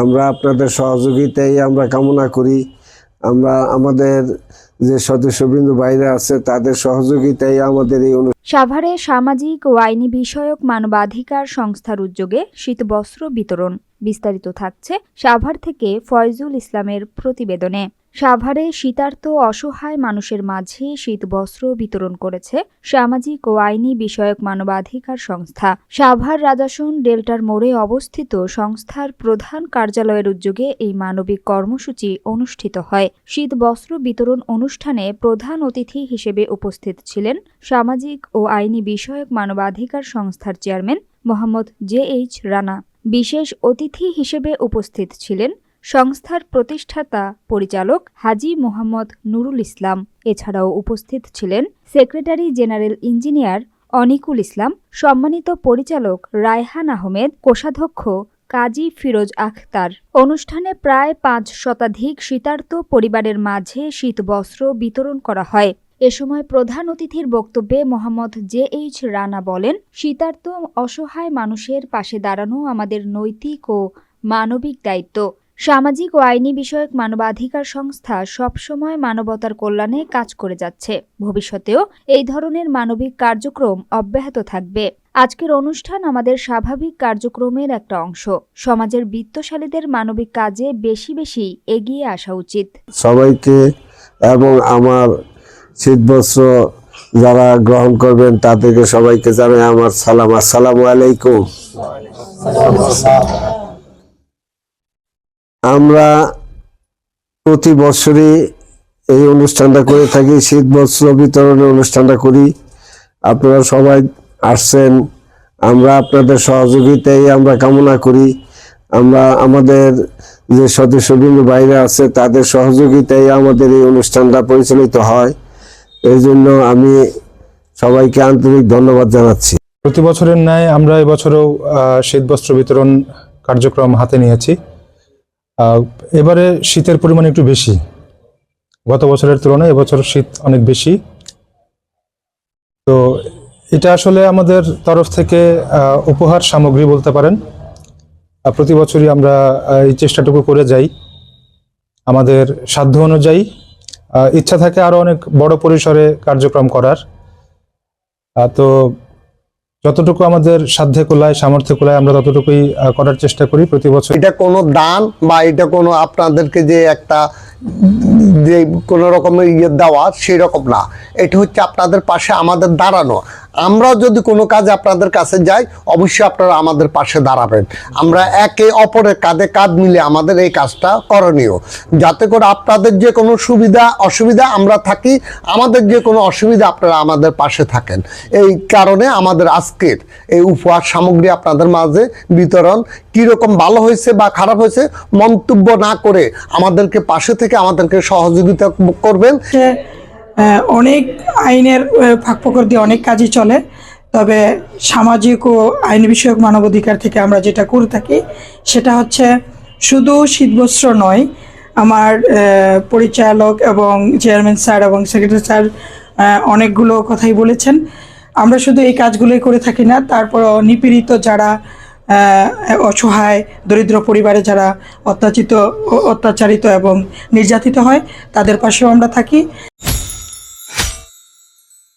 আমরা আপনাদের সহযোগিতাই আমরা কামনা করি। আমরা আমাদের যে সদস্যবৃন্দ বাইরে আছে তাদের সহযোগিতাই আমাদের এই সাভারে সামাজিক ও আইনি বিষয়ক মানবাধিকার সংস্থার উদ্যোগে শীতবস্ত্র বিতরণ। বিস্তারিত থাকছে সাভার থেকে ফয়জুল ইসলামের প্রতিবেদনে। সাভারে শীতার্ত অসহায় মানুষের মাঝে শীতবস্ত্র বিতরণ করেছে সামাজিক ও আইনি বিষয়ক মানবাধিকার সংস্থা। সাভার রাজাসন ডেল্টার মোড়ে অবস্থিত সংস্থার প্রধান কার্যালয়ের উদ্যোগে এই মানবিক কর্মসূচি অনুষ্ঠিত হয়। শীতবস্ত্র বিতরণ অনুষ্ঠানে প্রধান অতিথি হিসেবে উপস্থিত ছিলেন সামাজিক ও আইনি বিষয়ক মানবাধিকার সংস্থার চেয়ারম্যান মোহাম্মদ জে.এইচ. রানা। বিশেষ অতিথি হিসেবে উপস্থিত ছিলেন সংস্থার প্রতিষ্ঠাতা পরিচালক হাজী মোহাম্মদ নুরুল ইসলাম। এছাড়াও উপস্থিত ছিলেন সেক্রেটারি জেনারেল ইঞ্জিনিয়ার অনিকুল ইসলাম, সম্মানিত পরিচালক রায়হান আহমেদ, কোষাধ্যক্ষ কাজী ফিরোজ আখতার। অনুষ্ঠানে প্রায় ৫ শতাধিক শীতার্ত পরিবারের মাঝে শীতবস্ত্র বিতরণ করা হয়। এ সময় প্রধান অতিথির বক্তব্যে মোহাম্মদ জে.এইচ. রানা বলেন, শীতার্ত অসহায় মানুষের পাশে দাঁড়ানো আমাদের নৈতিক ও মানবিক দায়িত্ব। সামাজিক ও আইনি বিষয়ক মানবাধিকার সংস্থা সবসময় মানবতার কল্যাণে কাজ করে যাচ্ছে। ভবিষ্যতেও এই ধরনের মানবিক কার্যক্রম অব্যাহত থাকবে। আজকের অনুষ্ঠান আমাদের স্বাভাবিক কার্যক্রমের একটা অংশ। সমাজের বিত্তশালীদের মানবিক কাজে বেশি বেশি এগিয়ে আসা উচিত। সবাইকে এবং আমার শীতবস্ত্র যারা গ্রহণ করবেন তাদেরকে সবাইকে জানাই আমার সালাম। আসসালামু আলাইকুম। আমরা প্রতি বছরই এই অনুষ্ঠানটা করে থাকি, শীতবস্ত্র বিতরণের অনুষ্ঠানটা করি। আপনারা সবাই আসছেন, আমরা আপনাদের সহযোগিতাই আমরা কামনা করি। আমরা আমাদের যে সদস্যবৃন্দ বাইরে আছে তাদের সহযোগিতাই আমাদের এই অনুষ্ঠানটা পরিচালিত হয়। এই জন্য আমি সবাইকে আন্তরিক ধন্যবাদ জানাচ্ছি। প্রতি বছরের ন্যায় আমরা এবছরও শীতবস্ত্র বিতরণ কার্যক্রম হাতে নিয়েছি। এবারে শীতের পরিমাণ একটু বেশি, গত বছরের তুলনায় এবছর শীত অনেক বেশি। তো এটা আসলে আমাদের তরফ থেকে উপহার সামগ্রী বলতে পারেন। প্রতি বছরই আমরা এই চেষ্টাটুকু করে যাই আমাদের সাধ্য অনুযায়ী। ইচ্ছা থাকে আরো অনেক বড় পরিসরে কার্যক্রম করার। তো যতটুকু আমাদের সাধ্যে কুলায়, সামর্থ্যে কুলায়, আমরা ততটুকুই করার চেষ্টা করি প্রতি বছর। এটা কোনো দান বা এটা কোনো আপনাদেরকে যে একটা যে কোনো রকমের দেওয়া সেই রকম না। এটা হচ্ছে আপনাদের পাশে আমাদের দাঁড়ানো। আমরা যদি কোনো কাজে আপনাদের কাছে যাই, অবশ্যই আপনারা আমাদের পাশে দাঁড়াবেন। আমরা একে অপরের কাঁধে কাঁধ মিলে আমাদের এই কাজটা করণীয়, যাতে করে আপনাদের যে কোনো সুবিধা অসুবিধা আমরা থাকি, আমাদের যে কোনো অসুবিধা আপনারা আমাদের পাশে থাকেন। এই কারণে আমাদের আজকের এই উপহার সামগ্রী আপনাদের মাঝে বিতরণ। কীরকম ভালো হয়েছে বা খারাপ হয়েছে মন্তব্য না করে আমাদেরকে পাশে থেকে আমাদেরকে সহযোগিতা করবেন। অনেক আইনের ফাঁকফোকর দিয়ে অনেক কাজই চলে, তবে সামাজিক ও আইন বিষয়ক মানবাধিকার থেকে আমরা যেটা করে থাকি সেটা হচ্ছে শুধু শীতবস্ত্র নয়। আমার পরিচালক এবং চেয়ারম্যান স্যার এবং সেক্রেটারি স্যার অনেকগুলো কথাই বলেছেন। আমরা শুধু এই কাজগুলোই করে থাকি না, তারপরও নিপীড়িত যারা অসহায় দরিদ্র পরিবারে যারা অত্যাচারিত এবং নির্যাতিত হয় তাদের পাশেও আমরা থাকি।